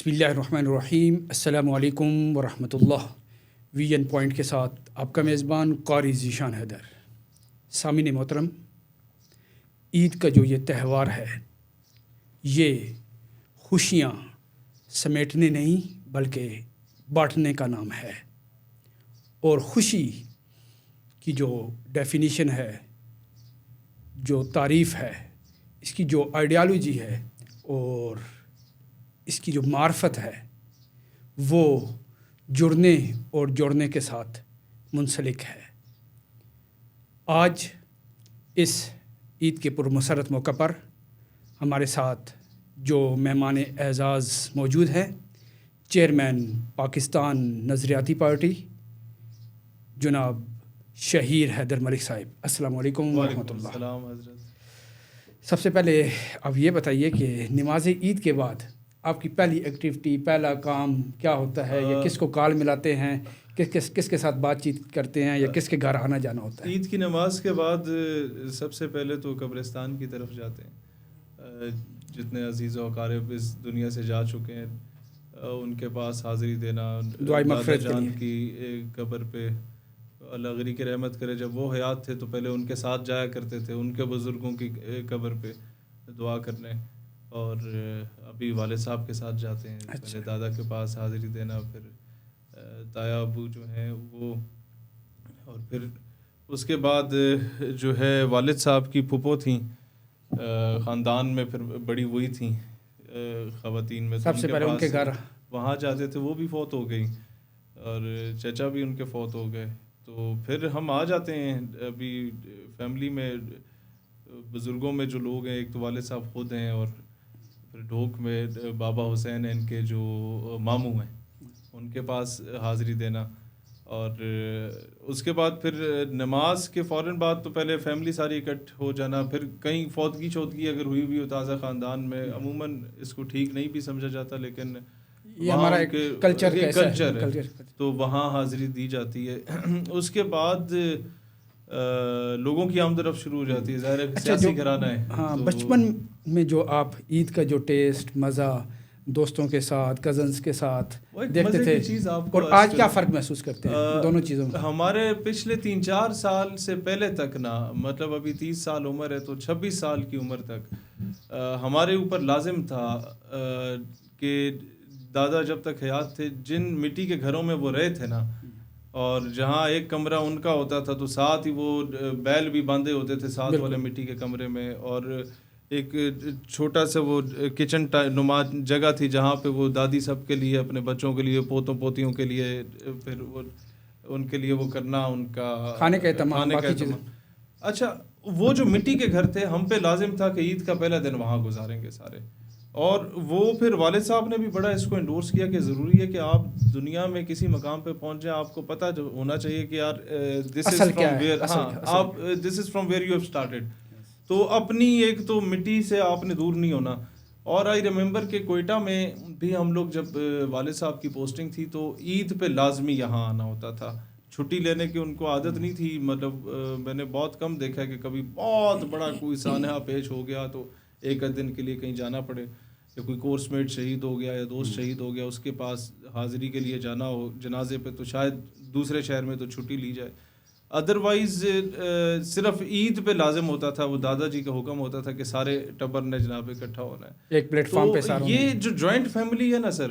بسم اللہ الرحمن الرحیم. السلام علیکم ورحمۃ اللہ. ویژن پوائنٹ کے ساتھ آپ کا میزبان قاری ذیشان حیدر. سامعین محترم، عید کا جو یہ تہوار ہے یہ خوشیاں سمیٹنے نہیں بلکہ بانٹنے کا نام ہے. اور خوشی کی جو ڈیفینیشن ہے، جو تعریف ہے، اس کی جو آئیڈیالوجی ہے اور اس کی جو معرفت ہے وہ جڑنے اور جوڑنے کے ساتھ منسلک ہے. آج اس عید کے پرمسرت موقع پر ہمارے ساتھ جو مہمان اعزاز موجود ہیں، چیئرمین پاکستان نظریاتی پارٹی جناب شہیر حیدر ملک صاحب. السلام علیکم ورحمۃ اللہ. السلام حضرت. سب سے پہلے آپ یہ بتائیے کہ نماز عید کے بعد آپ کی پہلی ایکٹیویٹی، پہلا کام کیا ہوتا ہے؟ یا کس کو کال ملاتے ہیں؟ کس کے ساتھ بات چیت کرتے ہیں یا کس کے گھر آنا جانا ہوتا ہے؟ عید کی نماز کے بعد سب سے پہلے تو قبرستان کی طرف جاتے ہیں. جتنے عزیز و اقارب اس دنیا سے جا چکے ہیں ان کے پاس حاضری دینا، دعائے مغفرت جان کی قبر پہ اللہ غری کی رحمت کرے. جب وہ حیات تھے تو پہلے ان کے ساتھ جایا کرتے تھے، ان کے بزرگوں کی قبر پہ دعا کرنے. اور ابھی والد صاحب کے ساتھ جاتے ہیں. پہلے دادا کے پاس حاضری دینا، پھر تایا ابو جو ہیں وہ، اور پھر اس کے بعد جو ہے والد صاحب کی پھپھو تھیں خاندان میں، پھر بڑی وہی تھیں خواتین میں، سب سے پہلے ان کے گھر وہاں جاتے تھے. وہ بھی فوت ہو گئی اور چچا بھی ان کے فوت ہو گئے. تو پھر ہم آ جاتے ہیں. ابھی فیملی میں بزرگوں میں جو لوگ ہیں، ایک تو والد صاحب خود ہیں، اور پھر ڈھوک میں بابا حسین ہیں ان کے جو ماموں ہیں، ان کے پاس حاضری دینا. اور اس کے بعد پھر نماز کے فوراً بعد تو پہلے فیملی ساری اکٹھ ہو جانا. پھر کہیں فوتگی چوتگی اگر ہوئی ہو تازہ خاندان میں، عموماً اس کو ٹھیک نہیں بھی سمجھا جاتا، لیکن یہ ہمارا ایک کلچر ہے تو وہاں حاضری دی جاتی ہے. اس کے بعد لوگوں کی آمد و رفت شروع ہو جاتی ہے. ظاہر ہے سیاسی گھرانہ ہے. ہاں، بچپن میں جو آپ عید کا جو ٹیسٹ، مزہ دوستوں کے ساتھ، کزنس کے ساتھ دیکھتے تھے، اور آج کیا فرق محسوس کرتے ہیں دونوں چیزوں میں؟ ہمارے پچھلے 3-4 سال سے پہلے تک نا، مطلب ابھی 30 سال عمر ہے تو 26 سال کی عمر تک ہمارے اوپر لازم تھا کہ دادا جب تک حیات تھے، جن مٹی کے گھروں میں وہ رہے تھے نا، اور جہاں ایک کمرہ ان کا ہوتا تھا تو ساتھ ہی وہ بیل بھی باندھے ہوتے تھے ساتھ والے مٹی کے کمرے میں، اور ایک چھوٹا سا وہ کچن نما جگہ تھی جہاں پہ وہ دادی سب کے لیے، اپنے بچوں کے لیے، پوتوں پوتیوں کے لیے، پھر وہ ان کے لیے وہ کرنا، ان کا کھانے کا اہتمام. اچھا، وہ جو مٹی کے گھر تھے، ہم پہ لازم تھا کہ عید کا پہلا دن وہاں گزاریں گے سارے. اور وہ پھر والد صاحب نے بھی بڑا اس کو انڈورس کیا کہ ضروری ہے کہ آپ دنیا میں کسی مقام پہ پہنچ جائیں، آپ کو پتہ ہونا چاہیے کہ یار this is from where you have started. تو اپنی ایک تو مٹی سے آپ نے دور نہیں ہونا. اور آئی ریممبر کہ کوئٹہ میں بھی ہم لوگ جب والد صاحب کی پوسٹنگ تھی تو عید پہ لازمی یہاں آنا ہوتا تھا. چھٹی لینے کی ان کو عادت نہیں تھی. مطلب میں نے بہت کم دیکھا کہ کبھی بہت بڑا کوئی سانحہ پیش ہو گیا تو ایک دن کے لیے کہیں جانا پڑے، یا کوئی کورس میٹ شہید ہو گیا یا دوست شہید ہو گیا، اس کے پاس حاضری کے لیے جانا ہو جنازے پہ، تو شاید دوسرے شہر میں تو چھٹی لی جائے. ادروائز صرف عید پہ لازم ہوتا تھا، وہ دادا جی کا حکم ہوتا تھا کہ سارے ٹبر نے جناب اکٹھا ہونا ہے ایک پلیٹ فارم پہ ساروں. یہ جو جوائنٹ فیملی ہے نا سر،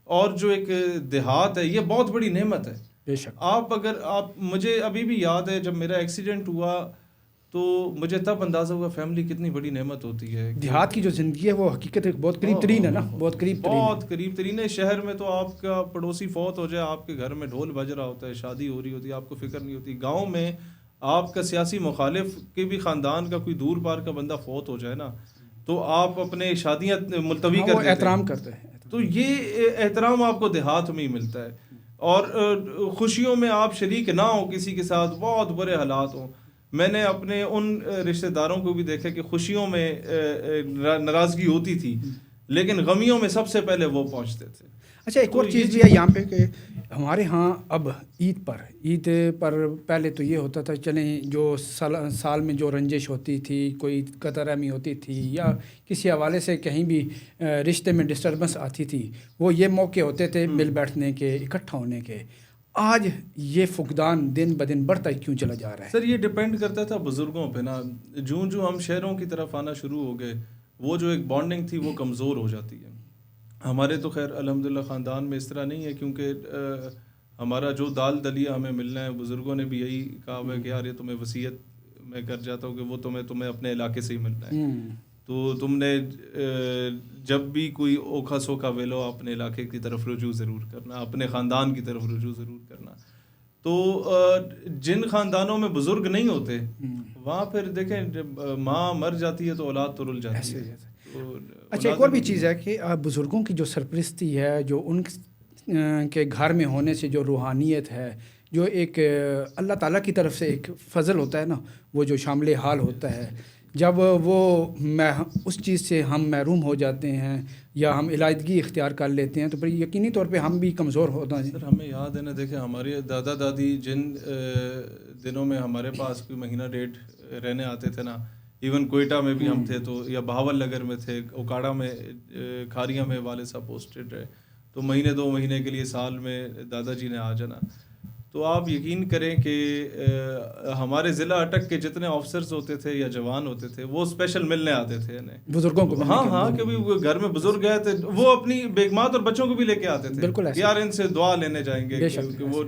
اور جو ایک دیہات ہے، یہ بہت بڑی نعمت ہے. بے شک. آپ مجھے ابھی بھی یاد ہے جب میرا ایکسیڈنٹ ہوا تو مجھے تب اندازہ ہوا فیملی کتنی بڑی نعمت ہوتی ہے. دیہات کی جو زندگی ہے وہ حقیقت بہت قریب ترین ہے نا، بہت قریب ترین ہے. شہر میں تو آپ کا پڑوسی فوت ہو جائے، آپ کے گھر میں ڈھول بج رہا ہوتا ہے، شادی ہو رہی ہوتی ہے، آپ کو فکر نہیں ہوتی. گاؤں میں آپ کا سیاسی مخالف کے بھی خاندان کا کوئی دور پار کا بندہ فوت ہو جائے نا تو آپ اپنے شادیاں ملتوی کر دیتے ہیں، احترام کرتے ہیں. تو یہ احترام آپ کو دیہات میں ہی ملتا ہے. اور خوشیوں میں آپ شریک نہ ہو کسی کے ساتھ، بہت برے حالات ہوں. میں نے اپنے ان رشتہ داروں کو بھی دیکھا کہ خوشیوں میں ناراضگی ہوتی تھی، لیکن غمیوں میں سب سے پہلے وہ پہنچتے تھے. اچھا ایک اور چیز بھی ہے یہاں پہ کہ ہمارے ہاں اب عید پر پہلے تو یہ ہوتا تھا چلیں جو سال میں جو رنجش ہوتی تھی, کوئی قطع رحمی ہوتی تھی یا کسی حوالے سے کہیں بھی رشتے میں ڈسٹربنس آتی تھی, وہ یہ موقع ہوتے تھے مل بیٹھنے کے, اکٹھا ہونے کے. آج یہ فقدان دن بدن بڑھتا ہی کیوں چلا جا رہا ہے؟ سر یہ ڈپینڈ کرتا تھا بزرگوں پہ نا. جوں ہم شہروں کی طرف آنا شروع ہو گئے, وہ جو ایک بانڈنگ تھی وہ کمزور ہو جاتی ہے. ہمارے تو خیر الحمدللہ خاندان میں اس طرح نہیں ہے, کیونکہ ہمارا جو دال دلیا ہمیں ملنا ہے, بزرگوں نے بھی یہی کہا ہوا ہے کہ یار یہ تمہیں وصیت میں کر جاتا ہوں کہ وہ تمہیں اپنے علاقے سے ہی ملنا ہے. تو تم نے جب بھی کوئی اوکھا سوکھا ویلو اپنے علاقے کی طرف رجوع ضرور کرنا, اپنے خاندان کی طرف رجوع ضرور کرنا. تو جن خاندانوں میں بزرگ نہیں ہوتے وہاں پھر دیکھیں جب ماں مر جاتی ہے تو اولاد تو رل جاتی ہے. اچھا ایک اور بھی چیز ہے کہ بزرگوں کی جو سرپرستی ہے, جو ان کے گھر میں ہونے سے جو روحانیت ہے, جو ایک اللہ تعالیٰ کی طرف سے ایک فضل ہوتا ہے نا, وہ جو شامل حال ہوتا ہے, جب وہ اس چیز سے ہم محروم ہو جاتے ہیں یا ہم علیحدگی اختیار کر لیتے ہیں تو پھر یقینی طور پہ ہم بھی کمزور ہوتے ہیں. سر ہمیں یاد ہے نا, دیکھیں ہمارے دادا دادی جن دنوں میں ہمارے پاس کوئی مہینہ ڈیڑھ رہنے آتے تھے نا, ایون کوئٹہ میں بھی ہم تھے تو, یا بہاول نگر میں تھے, اوکاڑا میں کھاریاں میں والد صاحب پوسٹڈ رہے, تو مہینے 2 مہینے کے لیے سال میں دادا جی نے آ جانا. تو آپ یقین کریں کہ ہمارے ضلع اٹک کے جتنے آفسرز ہوتے تھے یا جوان ہوتے تھے وہ اسپیشل ملنے آتے تھے بزرگوں کو. ہاں کبھی گھر میں بزرگ گئے تھے وہ اپنی بیگمات اور بچوں کو بھی لے کے آتے تھے, یار ان سے دعا لینے جائیں گے کہ وہ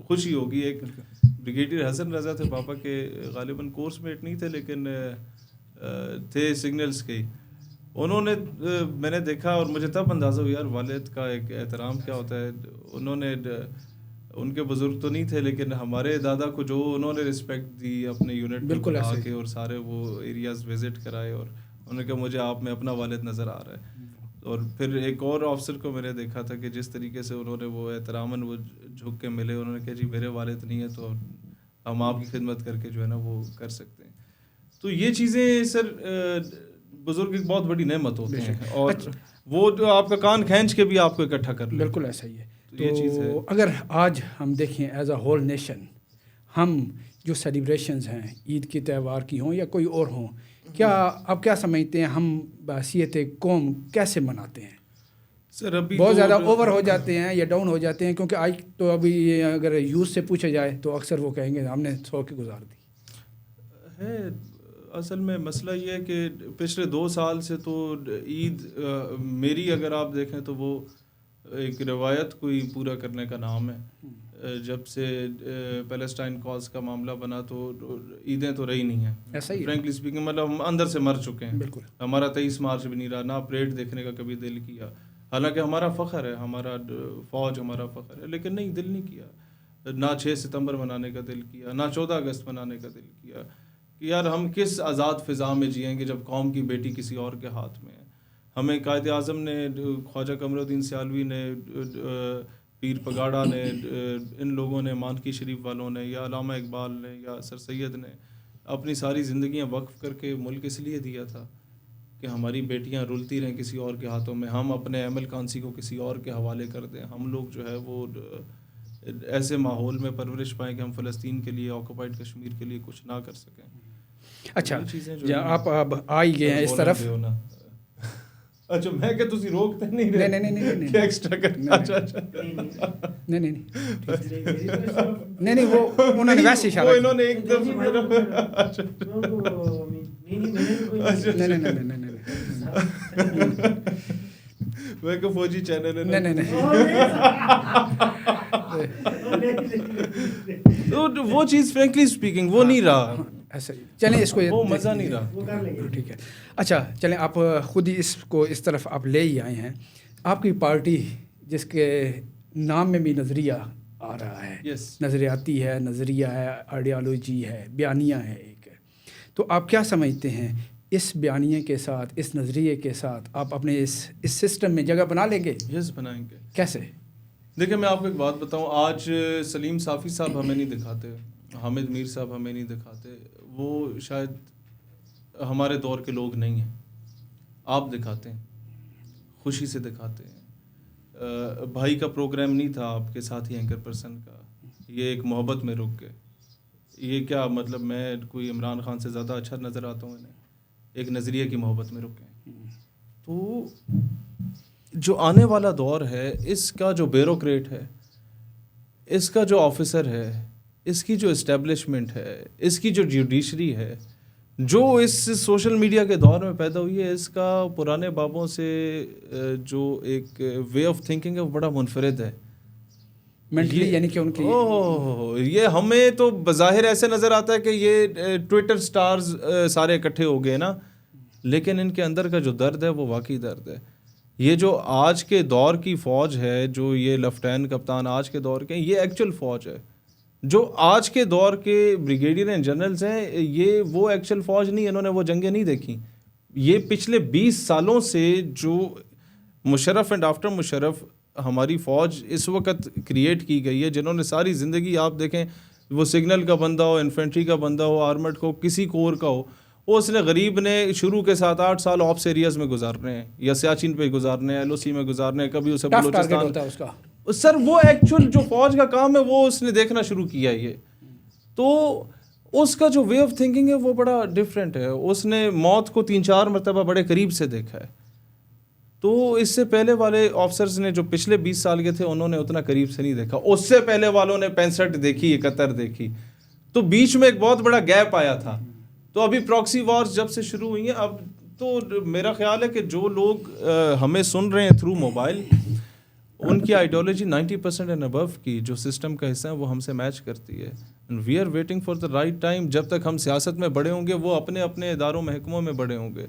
خوشی ہوگی. ایک بریگیڈیئر حسن رضا تھے پاپا کے, غالباً کورس میٹ نہیں تھے لیکن تھے سگنلز کے, انہوں نے میں نے دیکھا اور مجھے تب اندازہ ہوا یار والد کا ایک احترام کیا ہوتا ہے. انہوں نے ان کے بزرگ تو نہیں تھے لیکن ہمارے دادا کو جو انہوں نے رسپیکٹ دی اپنے یونٹ میں بلا کے, اور سارے وہ ایریاز وزٹ کرائے, اور انہوں نے کہا مجھے آپ میں اپنا والد نظر آ رہا ہے. اور پھر ایک اور آفسر کو میں نے دیکھا تھا کہ جس طریقے سے انہوں نے وہ احتراماً وہ جھک کے ملے, انہوں نے کہا جی میرے والد نہیں ہے تو ہم آپ کی خدمت کر کے جو ہے نا وہ کر سکتے ہیں. تو یہ چیزیں سر بزرگ ایک بہت بڑی نعمت ہوتے ہیں, اور وہ جو آپ کا کان کھینچ کے بھی آپ کو اکٹھا کر لیں. بالکل ایسا ہی ہے. تو اگر آج ہم دیکھیں ایز اے ہول نیشن, ہم جو سیلیبریشنز ہیں عید کے تہوار کی ہوں یا کوئی اور ہوں, کیا آپ کیا سمجھتے ہیں ہم بحیثیت قوم کیسے مناتے ہیں؟ سر ابھی بہت زیادہ اوور ہو جاتے ہیں یا ڈاؤن ہو جاتے ہیں؟ کیونکہ آج تو ابھی اگر یوز سے پوچھا جائے تو اکثر وہ کہیں گے ہم نے 100 کی گزار دی ہے. اصل میں مسئلہ یہ ہے کہ پچھلے 2 سال سے تو عید میری اگر آپ دیکھیں تو وہ ایک روایت کو ہی پورا کرنے کا نام ہے. جب سے پیلسٹائن کاز کا معاملہ بنا تو عیدیں تو رہی نہیں ہیں. ایسا ہی فرینکلی اسپیکنگ مطلب ہم اندر سے مر چکے ہیں. بالکل. ہمارا 23 مارچ بھی نہیں رہا, نہ پریڈ دیکھنے کا کبھی دل کیا, حالانکہ ہمارا فخر ہے, ہمارا فوج ہمارا فخر ہے, لیکن نہیں دل نہیں کیا. نہ 6 ستمبر منانے کا دل کیا, نہ 14 اگست منانے کا دل کیا کہ یار ہم کس آزاد فضا میں جئیں گے جب قوم کی بیٹی کسی اور کے ہاتھ میں ہے. ہمیں قائد اعظم نے, خواجہ قمر الدین سیالوی نے, پیر پگاڑا نے, ان لوگوں نے, مانکی شریف والوں نے, یا علامہ اقبال نے, یا سر سید نے اپنی ساری زندگیاں وقف کر کے ملک اس لیے دیا تھا کہ ہماری بیٹیاں رلتی رہیں کسی اور کے ہاتھوں میں, ہم اپنے احمل کانسی کو کسی اور کے حوالے کر دیں, ہم لوگ جو ہے وہ ایسے ماحول میں پرورش پائیں کہ ہم فلسطین کے لیے, آکوپائڈ کشمیر کے لیے کچھ نہ کر سکیں. اچھا آپ اب آ ہی گئے ہیں اس طرف. اچھا میں کہ تسی روکتے نہیں رہے. نہیں کہ ایکسٹرا کرنا. اچھا نہیں وہ انہوں نے ویسے اشارہ وہ انہوں نے ایک دم نہیں میں کہ فوجی چینل ہے. نہیں تو وہ چیز فرینکلی اسپیکنگ وہ نہیں رہا. ایسا ہی چلیں اس کو وہ مزہ نہیں رہا. ٹھیک ہے. اچھا چلیں آپ خود ہی اس کو اس طرف آپ لے ہی آئے ہیں. آپ کی پارٹی جس کے نام میں بھی نظریہ آ رہا ہے, نظریاتی ہے, نظریہ ہے, آئیڈیالوجی ہے, بیانیہ ہے ایک, تو آپ کیا سمجھتے ہیں اس بیانیے کے ساتھ, اس نظریے کے ساتھ آپ اپنے اس سسٹم میں جگہ بنا لیں گے؟ یس بنائیں گے. کیسے؟ دیکھیں میں آپ کو ایک بات بتاؤں, آج سلیم صافی صاحب ہمیں نہیں دکھاتے, حامد میر صاحب ہمیں نہیں دکھاتے, وہ شاید ہمارے دور کے لوگ نہیں ہیں. آپ دکھاتے ہیں. خوشی سے دکھاتے ہیں. بھائی کا پروگرام نہیں تھا آپ کے ساتھی اینکر پرسن کا, یہ ایک محبت میں رک گئے. یہ کیا مطلب میں کوئی عمران خان سے زیادہ اچھا نظر آتا ہوں انہیں, ایک نظریے کی محبت میں رک گئے. تو جو آنے والا دور ہے, اس کا جو بیوروکریٹ ہے, اس کا جو آفیسر ہے, اس کی جو اسٹیبلشمنٹ ہے, اس کی جو جوڈیشری ہے, جو اس سوشل میڈیا کے دور میں پیدا ہوئی ہے, اس کا پرانے بابوں سے جو ایک وے آف تھنکنگ ہے وہ بڑا منفرد ہے. یعنی کہ ان کی یہ ہمیں تو بظاہر ایسے نظر آتا ہے کہ یہ ٹویٹر سٹارز سارے اکٹھے ہو گئے نا, لیکن ان کے اندر کا جو درد ہے وہ واقعی درد ہے. یہ جو آج کے دور کی فوج ہے, جو یہ لیفٹیننٹ کپتان آج کے دور کے, یہ ایکچوئل فوج ہے. جو آج کے دور کے بریگیڈیئر اینڈ جنرلز ہیں, یہ وہ ایکچوئل فوج نہیں, انہوں نے وہ جنگیں نہیں دیکھی. یہ پچھلے 20 سالوں سے جو مشرف اینڈ آفٹر مشرف ہماری فوج اس وقت کریٹ کی گئی ہے, جنہوں نے ساری زندگی آپ دیکھیں, وہ سگنل کا بندہ ہو, انفینٹری کا بندہ ہو, آرمڈ کو, کسی کور کا ہو, اس نے غریب نے شروع کے 7-8 سال آپس ایریاز میں گزارنے ہیں, یا سیاچین پہ گزارنے ہیں, ایل او سی میں گزارنے ہیں, کبھی اسے بلوچستان. سر وہ ایکچوئل جو فوج کا کام ہے وہ اس نے دیکھنا شروع کیا یہ. تو اس کا جو وے آف تھنکنگ ہے وہ بڑا ڈفرینٹ ہے. اس نے موت کو 3-4 مرتبہ بڑے قریب سے دیکھا ہے. تو اس سے پہلے والے آفسرز نے جو پچھلے 20 سال کے تھے, انہوں نے اتنا قریب سے نہیں دیکھا. اس سے پہلے والوں نے 65 دیکھی, 71 دیکھی. تو بیچ میں ایک بہت بڑا گیپ آیا تھا. تو ابھی پراکسی وارز جب سے شروع ہوئی ہیں, اب تو میرا خیال ہے کہ جو لوگ ہمیں سن رہے ہیں تھرو موبائل, ان کی آئیڈیالوجی 90% اینڈ ابو کی جو سسٹم کا حصہ ہے وہ ہم سے میچ کرتی ہے. We are waiting for the right time. جب تک ہم سیاست میں بڑے ہوں گے, وہ اپنے اپنے اداروں محکموں میں بڑے ہوں گے.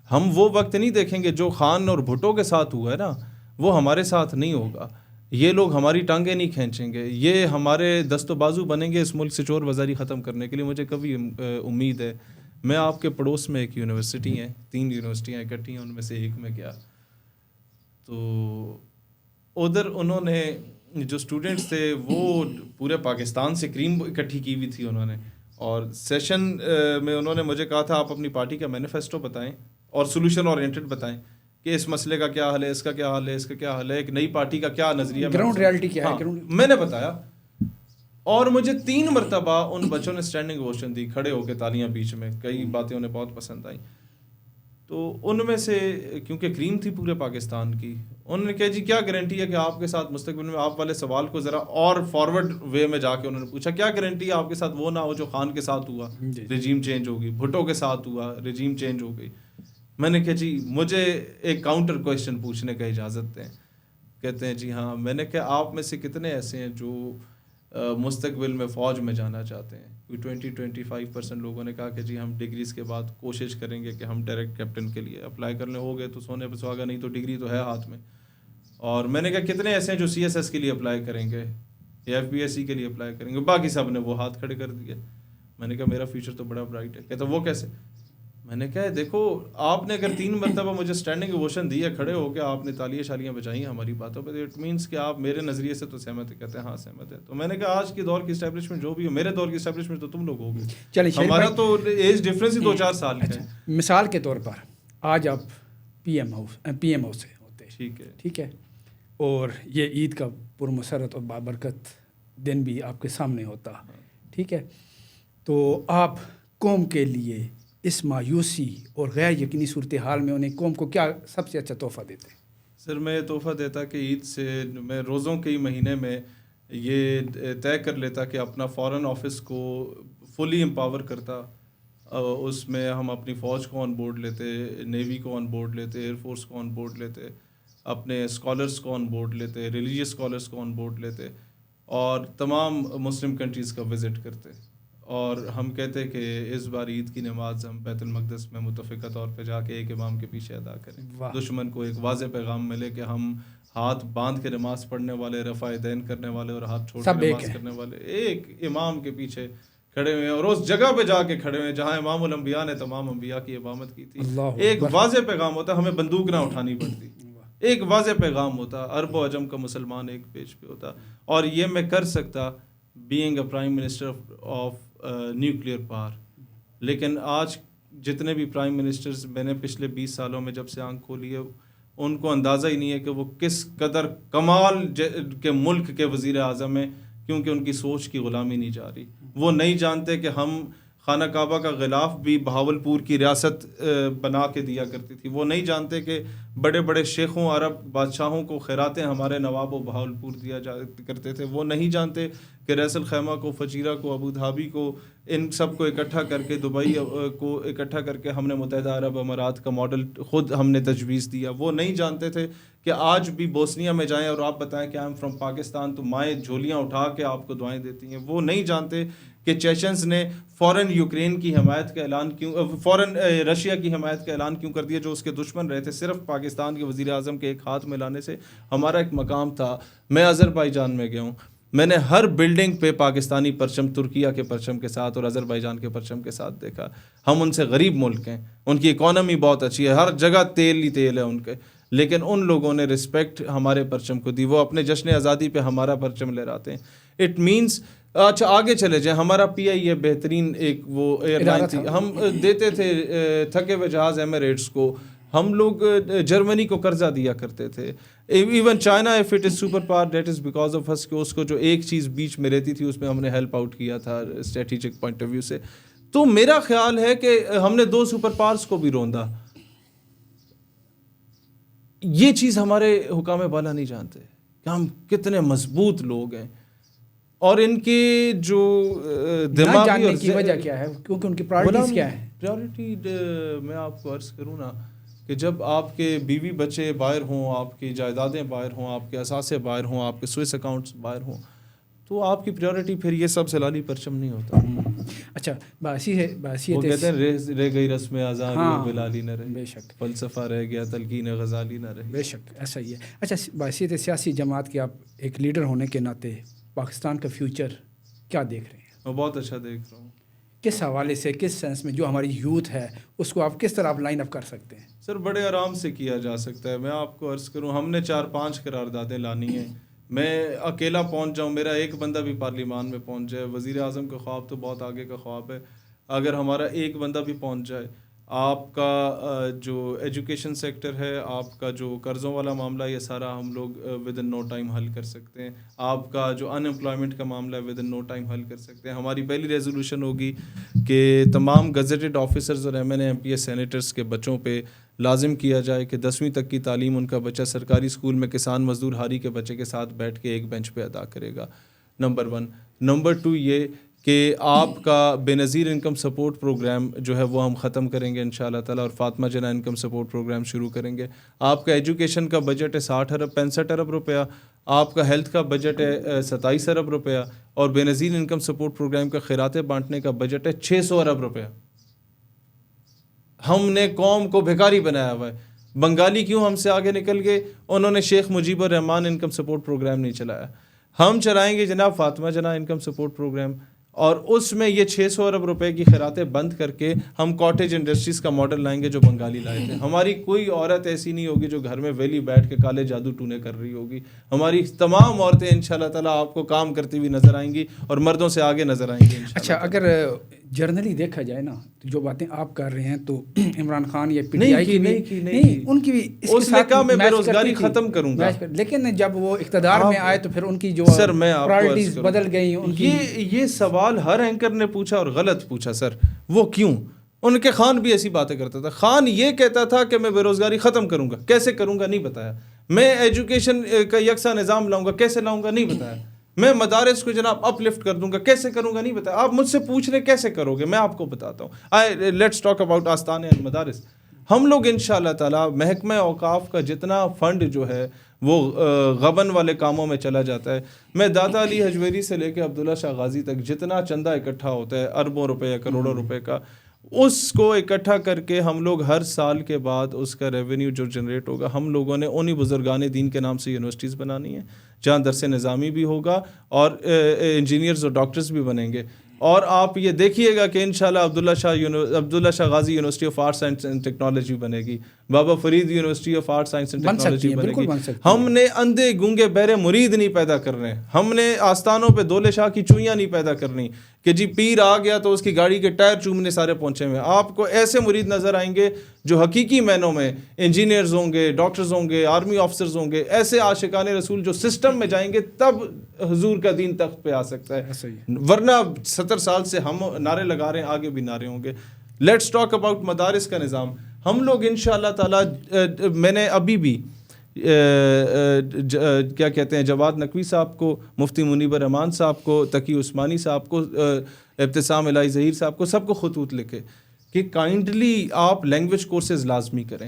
ہم وہ وقت نہیں دیکھیں گے جو خان اور بھٹو کے ساتھ ہوا ہے نا, وہ ہمارے ساتھ نہیں ہوگا. یہ لوگ ہماری ٹانگیں نہیں کھینچیں گے, یہ ہمارے دست و بازو بنیں گے اس ملک سے چور بازاری ختم کرنے کے لیے. مجھے کبھی امید ہے, میں آپ کے پڑوس میں ایک یونیورسٹی ہیں, 3 یونیورسٹیاں اکٹھی ہیں, ان میں سے ایک میں گیا, تو ادھر انہوں نے جو اسٹوڈنٹس تھے وہ پورے پاکستان سے کریم اکٹھی کی ہوئی تھی انہوں نے, اور سیشن میں انہوں نے مجھے کہا تھا آپ اپنی پارٹی کا مینیفیسٹو بتائیں اور سولوشن اورینٹڈ بتائیں کہ اس مسئلے کا کیا حل ہے, اس کا کیا حل ہے, اس کا کیا حل ہے, ایک نئی پارٹی کا کیا نظریہ, گراؤنڈ ریالٹی کیا ہے. میں نے بتایا, اور مجھے 3 مرتبہ ان بچوں نے اسٹینڈنگ اوویشن دی, کھڑے ہو کے تالیاں بیچ میں. کئی باتیں انہیں بہت پسند آئیں. تو ان میں سے کیونکہ کریم تھی پورے پاکستان کی, انہوں نے کہا جی کیا گارنٹی ہے کہ آپ کے ساتھ مستقبل میں, آپ والے سوال کو ذرا اور فارورڈ وے میں جا کے انہوں نے پوچھا, کیا گارنٹی ہے آپ کے ساتھ وہ نہ ہو جو خان کے ساتھ ہوا, رجیم چینج ہوگی, بھٹو کے ساتھ ہوا, رجیم چینج ہو گئی. میں نے کہا جی مجھے ایک کاؤنٹر کویشچن پوچھنے کا اجازت دیں. کہتے ہیں جی ہاں. میں نے کہا آپ میں سے کتنے ایسے ہیں جو مستقبل میں فوج میں جانا چاہتے ہیں؟ 20-25% لوگوں نے کہا کہ جی ہم ڈگریز کے بعد کوشش کریں گے کہ ہم ڈائریکٹ کیپٹن کے لیے اپلائی کرنے ہو گئے تو سونے پہ سہاگا, نہیں تو ڈگری تو ہے ہاتھ میں. اور میں نے کہا کتنے ایسے ہیں جو CSS کے لیے اپلائی کریں گے یا FPSC کے لیے اپلائی کریں گے؟ باقی سب نے وہ ہاتھ کھڑے کر دیے. میں نے کہا میرا فیوچر تو بڑا برائٹ ہے. کہتا وہ کیسے؟ میں نے کہا دیکھو آپ نے اگر 3 مرتبہ مجھے اسٹینڈنگ اوویشن دی ہے, کھڑے ہو کے آپ نے تالیاں شالیاں بجائی ہماری باتوں پہ, اٹ مینس کہ آپ میرے نظریے سے تو سہمت ہے. کہتے ہیں ہاں سہمت ہے. تو میں نے کہا آج کے دور کی اسٹیبلشمنٹ جو بھی ہو, میرے دور کی اسٹیبلشمنٹ تو تم لوگ ہو گے, ہمارا تو ایج ڈفرینس ہی 2-4 سال کا ہے. مثال کے طور پر آج آپ PM او سے ہوتے ہیں, ٹھیک ہے, اور یہ عید کا پرمسرت اور بابرکت دن بھی آپ کے سامنے ہوتا, ٹھیک ہے, تو آپ قوم کے لیے اس مایوسی اور غیر یقینی صورتحال میں انہیں قوم کو کیا سب سے اچھا تحفہ دیتے ہیں؟ سر میں یہ تحفہ دیتا کہ عید سے میں روزوں کے مہینے میں یہ طے کر لیتا کہ اپنا فارن آفس کو فلی امپاور کرتا. اس میں ہم اپنی فوج کو آن بورڈ لیتے, نیوی کو آن بورڈ لیتے, ایئر فورس کو آن بورڈ لیتے, اپنے اسکالرس کو آن بورڈ لیتے, ریلیجیس اسکالرس کو آن بورڈ لیتے, اور تمام مسلم کنٹریز کا وزٹ کرتے. اور ہم کہتے کہ اس بار عید کی نماز ہم بیت المقدس میں متفقہ طور پہ جا کے ایک امام کے پیچھے ادا کریں. دشمن کو ایک واضح پیغام ملے کہ ہم ہاتھ باندھ کے نماز پڑھنے والے, رفع دین کرنے والے اور ہاتھ چھوڑ کے نماز کرنے والے ایک امام کے پیچھے کھڑے ہوئے ہیں, اور اس جگہ پہ جا کے کھڑے ہوئے ہیں جہاں امام الانبیاء نے تمام انبیاء کی امامت کی تھی. ایک واضح پیغام ہوتا, ہمیں بندوق نہ اٹھانی پڑتی, ایک واضح پیغام ہوتا, عرب و عجم کا مسلمان ایک پیج پہ ہوتا. اور یہ میں کر سکتا being a prime minister of nuclear power. لیکن آج جتنے بھی پرائم منسٹرز میں نے پچھلے 20 سالوں میں جب سے آنکھ کھولی ہے, ان کو اندازہ ہی نہیں ہے کہ وہ کس قدر کمال کے ملک کے وزیر اعظم ہیں، کیونکہ ان کی سوچ کی غلامی نہیں جا رہی. وہ نہیں جانتے کہ ہم خانہ کعبہ کا غلاف بھی بہاولپور کی ریاست بنا کے دیا کرتی تھی. وہ نہیں جانتے کہ بڑے بڑے شیخوں عرب بادشاہوں کو خیراتیں ہمارے نواب و بہاولپور دیا کرتے تھے. وہ نہیں جانتے کہ ریس الخیمہ کو، فجیرہ کو، ابو دھابی کو، ان سب کو اکٹھا کر کے، دبئی کو اکٹھا کر کے ہم نے متحدہ عرب امارات کا ماڈل خود ہم نے تجویز دیا. وہ نہیں جانتے تھے کہ آج بھی بوسنیا میں جائیں اور آپ بتائیں کہ آئی ایم فرام پاکستان تو مائیں جھولیاں اٹھا کے آپ کو دعائیں دیتی ہیں. وہ نہیں جانتے کہ چیچنز نے فوراً یوکرین کی حمایت کا اعلان فوراً رشیا کی حمایت کا اعلان کیوں کر دیا، جو اس کے دشمن رہے تھے. صرف پاکستان کے وزیر اعظم کے ایک ہاتھ میں لانے سے ہمارا ایک مقام تھا. میں آذربائیجان میں گیا ہوں، میں نے ہر بلڈنگ پہ پاکستانی پرچم، ترکیہ کے پرچم کے ساتھ اور آذربائیجان کے پرچم کے ساتھ دیکھا. ہم ان سے غریب ملک ہیں، ان کی اکانومی بہت اچھی ہے، ہر جگہ تیل ہی تیل ہے ان کے، لیکن ان لوگوں نے رسپیکٹ ہمارے پرچم کو دی. وہ اپنے جشن آزادی پہ ہمارا پرچم لہراتے ہیں. اٹ مینس اچھا آگے چلے جائیں. ہمارا PIA بہترین ایک وہ ایئر لائن تھی، ہم دیتے تھے تھکے ہوئے جہاز ایمریٹس کو. ہم لوگ جرمنی کو قرضہ دیا کرتے تھے. Even China if it is super power that is because of اس، کہ اس کو جو ایک چیز بیچ میں رہتی تھی اس میں ہم نے ہیلپ آؤٹ کیا تھا اسٹریٹجک پوائنٹ آف ویو سے. تو میرا خیال ہے کہ ہم نے 2 سپر پاورز کو بھی روندا. یہ چیز ہمارے حکام بالا نہیں جانتے کہ ہم کتنے مضبوط لوگ ہیں، اور ان کے جو دماغی جاننے کی وجہ کیا ہے، کیونکہ ان کی پرائورٹیز کیا ہے. پرائورٹی میں آپ کو عرض کروں نا کہ جب آپ کے بیوی بچے باہر ہوں، آپ کی جائیدادیں باہر ہوں، آپ کے اثاثے باہر ہوں، آپ کے سوئس اکاؤنٹس باہر ہوں، تو آپ کی پریورٹی پھر یہ سب سے لالی پرچم نہیں ہوتا. اچھا باسی ہے، باسی وہ کہتے ہیں رہ گئی رسم آزاد بلالی نہ رہے، بے شک فلسفہ رہ گیا تلقین غزالی نہ رہے. بے شک ایسا ہی ہے. اچھا بحیثیت سیاسی جماعت کے آپ ایک لیڈر ہونے کے ناطے پاکستان کا فیوچر کیا دیکھ رہے ہیں؟ میں بہت اچھا دیکھ رہا ہوں. کس حوالے سے، کس سینس میں جو ہماری یوتھ ہے اس کو آپ کس طرح آپ لائن اپ کر سکتے ہیں؟ سر بڑے آرام سے کیا جا سکتا ہے. میں آپ کو عرض کروں، ہم نے 4-5 قراردادیں لانی ہیں. میں اکیلا پہنچ جاؤں، میرا ایک بندہ بھی پارلیمان میں پہنچ جائے، وزیر اعظم کا خواب تو بہت آگے کا خواب ہے. اگر ہمارا ایک بندہ بھی پہنچ جائے، آپ کا جو ایجوکیشن سیکٹر ہے، آپ کا جو قرضوں والا معاملہ، یہ سارا ہم لوگ ود ان نو ٹائم حل کر سکتے ہیں. آپ کا جو ان امپلائمنٹ کا معاملہ ہے ود ان نو ٹائم حل کر سکتے ہیں. ہماری پہلی ریزولوشن ہوگی کہ تمام گزٹڈ آفیسرز اور MNA MPS سینیٹرز کے بچوں پہ لازم کیا جائے کہ 10ویں تک کی تعلیم ان کا بچہ سرکاری اسکول میں کسان مزدور ہاری کے بچے کے ساتھ بیٹھ کے ایک بینچ پہ ادا کرے گا. نمبر 1. نمبر 2 یہ کہ آپ کا بے نظیر انکم سپورٹ پروگرام جو ہے وہ ہم ختم کریں گے انشاءاللہ تعالیٰ، اور فاطمہ جناح انکم سپورٹ پروگرام شروع کریں گے. آپ کا ایجوکیشن کا بجٹ ہے 65 ارب روپیہ، آپ کا ہیلتھ کا بجٹ ہے 27 ارب روپیہ، اور بے نظیر انکم سپورٹ پروگرام کا خیراتیں بانٹنے کا بجٹ ہے 600 ارب روپیہ. ہم نے قوم کو بھکاری بنایا ہوا ہے. بنگالی کیوں ہم سے آگے نکل گئے؟ انہوں نے شیخ مجیب الرحمان انکم سپورٹ پروگرام نہیں چلایا. ہم چلائیں گے جناب فاطمہ جناح انکم سپورٹ پروگرام، اور اس میں یہ 600 ارب روپے کی خیراتیں بند کر کے ہم کاٹیج انڈسٹریز کا ماڈل لائیں گے جو بنگالی لائے تھے. ہماری کوئی عورت ایسی نہیں ہوگی جو گھر میں ویلی بیٹھ کے کالے جادو ٹونے کر رہی ہوگی. ہماری تمام عورتیں انشاءاللہ تعالیٰ آپ کو کام کرتی ہوئی نظر آئیں گی اور مردوں سے آگے نظر آئیں گی. اچھا اگر جرنلی دیکھا جائے نا تو جو باتیں آپ کر رہے ہیں تو عمران خان یا PTI کی نہیں، ان کی بھی اس نے کہا میں بے روزگاری ختم کروں گا، لیکن جب وہ اقتدار میں آئے تو پھر ان کی جو پرائورٹیز بدل گئی. یہ سوال ہر اینکر نے پوچھا اور غلط پوچھا سر. وہ کیوں؟ ان کے خان بھی ایسی باتیں کرتا تھا. خان یہ کہتا تھا کہ میں بے روزگاری ختم کروں گا، کیسے کروں گا نہیں بتایا. میں ایجوکیشن کا یکساں نظام لاؤں گا، کیسے لاؤں گا نہیں بتایا. میں مدارس کو جناب اپ لفٹ کر دوں گا، کیسے کروں گا نہیں بتایا. آپ مجھ سے پوچھ رہے کیسے کرو گے، میں آپ کو بتاتا ہوں. لیٹس ٹاک اباؤٹ آستان المدارس. ہم لوگ انشاءاللہ تعالیٰ محکمہ اوقاف کا جتنا فنڈ جو ہے وہ غبن والے کاموں میں چلا جاتا ہے. میں داتا علی حجویری سے لے کے عبداللہ شاہ غازی تک جتنا چندہ اکٹھا ہوتا ہے اربوں روپے یا کروڑوں روپے کا، اس کو اکٹھا کر کے ہم لوگ ہر سال کے بعد اس کا ریونیو جو جنریٹ ہوگا، ہم لوگوں نے انہی بزرگان دین کے نام سے یونیورسٹیز بنانی ہیں جہاں درس نظامی بھی ہوگا اور انجینئرز اور ڈاکٹرز بھی بنیں گے. اور آپ یہ دیکھیے گا کہ انشاءاللہ Abdullah Shah Ghazi university of arts and technology بنے گی. Baba Farid university of art science and بن سکتی ٹیکنالوجی ہیں، بنے بالکل گی. بن سکتی ہیں. ہم نے اندھے گونگے بہرے مرید نہیں پیدا کرنے, ہم نے آستانوں پہ دولے شاہ کی چوئیاں نہیں پیدا کرنی کہ جی پیر آ گیا تو اس کی گاڑی کے ٹائر چومنے سارے پہنچے ہوئے. آپ کو ایسے مرید نظر آئیں گے جو حقیقی معنوں میں انجینئرز ہوں گے, ڈاکٹرز ہوں گے, آرمی آفیسرز ہوں گے, ایسے عاشقان رسول جو سسٹم میں جائیں گے تب حضور کا دین تخت پہ آ سکتا ہے. ورنہ 70 سال سے ہم نعرے لگا رہے ہیں, آگے بھی نعرے ہوں گے. لیٹس ٹاک اباؤٹ مدارس کا نظام. ہم لوگ انشاءاللہ تعالی, میں نے ابھی بھی کیا کہتے ہیں جواد نقوی صاحب کو, مفتی منیب الرحمان صاحب کو, تقی عثمانی صاحب کو, ابتسام الہی ظہیر صاحب کو, سب کو خطوط لکھے کہ کائنڈلی آپ لینگویج کورسز لازمی کریں.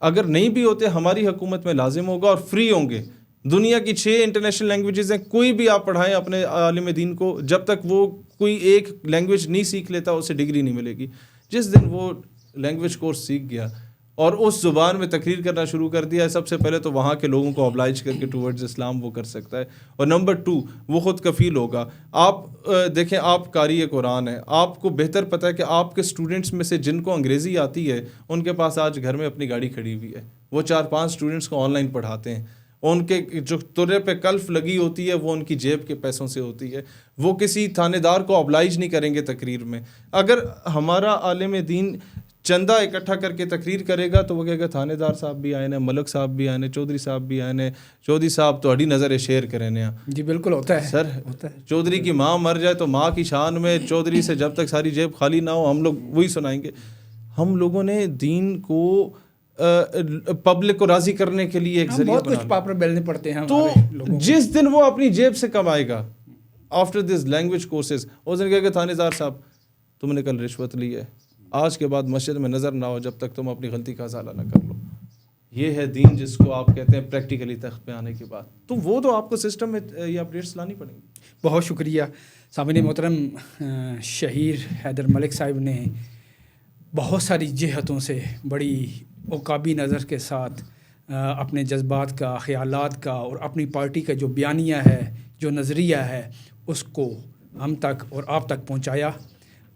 اگر نہیں بھی ہوتے ہماری حکومت میں لازم ہوگا اور فری ہوں گے. دنیا کی 6 انٹرنیشنل لینگویجز ہیں, کوئی بھی آپ پڑھائیں اپنے عالم دین کو, جب تک وہ کوئی ایک لینگویج نہیں سیکھ لیتا اسے ڈگری نہیں ملے گی. جس دن وہ لینگویج کورس سیکھ گیا اور اس زبان میں تقریر کرنا شروع کر دیا ہے, سب سے پہلے تو وہاں کے لوگوں کو oblige کر کے ٹورڈز اسلام وہ کر سکتا ہے. اور نمبر 2 وہ خود کفیل ہوگا. آپ دیکھیں, آپ قاری قرآن ہیں, آپ کو بہتر پتہ ہے کہ آپ کے اسٹوڈنٹس میں سے جن کو انگریزی آتی ہے ان کے پاس آج گھر میں اپنی گاڑی کھڑی ہوئی ہے, وہ 4-5 اسٹوڈنٹس کو آن لائن پڑھاتے ہیں. ان کے جو ترے پہ کلف لگی ہوتی ہے وہ ان کی جیب کے پیسوں سے ہوتی ہے. وہ کسی تھانے دار کو oblige نہیں کریں گے تقریر میں. اگر ہمارا عالم دین چندہ اکٹھا کر کے تقریر کرے گا تو وہ کہے گا تھانے دار صاحب بھی آئے نے, ملک صاحب بھی آئے نے, چودھری صاحب بھی آئے نے, چودھری صاحب تو اڑی نظر شیئر کرے نے. جی بالکل ہوتا ہے سر, چودھری کی ماں مر جائے تو ماں کی شان میں چودھری سے جب تک ساری جیب خالی نہ ہو ہم لوگ وہی سنائیں گے. ہم لوگوں نے دین کو پبلک کو راضی کرنے کے لیے ایک ذریعہ بہت کچھ پاپڑ بیلنے پڑتے ہیں تو جس دن وہ اپنی جیب سے کمائے گا آفٹر دس لینگویج کورسز, اس دن کہے گا تھانے دار صاحب تم نے کل رشوت لی ہے, آج کے بعد مسجد میں نظر نہ ہو جب تک تم اپنی غلطی کا ازالہ نہ کر لو. یہ ہے دین جس کو آپ کہتے ہیں پریکٹیکلی تخت پہ آنے کے بعد. تو وہ تو آپ کو سسٹم میں یہ اپڈیٹس لانی پڑیں گی. بہت شکریہ. سامعین محترم, شہیر حیدر ملک صاحب نے بہت ساری جہتوں سے بڑی عقابی نظر کے ساتھ اپنے جذبات کا, خیالات کا اور اپنی پارٹی کا جو بیانیہ ہے, جو نظریہ ہے, اس کو ہم تک اور آپ تک پہنچایا.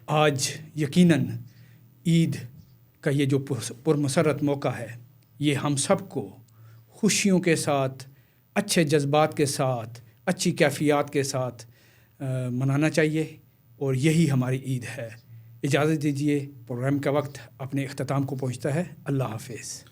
آج یقیناً عید کا یہ جو پرمسرت موقع ہے, یہ ہم سب کو خوشیوں کے ساتھ, اچھے جذبات کے ساتھ, اچھی کیفیات کے ساتھ منانا چاہیے, اور یہی ہماری عید ہے. اجازت دیجیے, پروگرام کا وقت اپنے اختتام کو پہنچتا ہے. اللہ حافظ.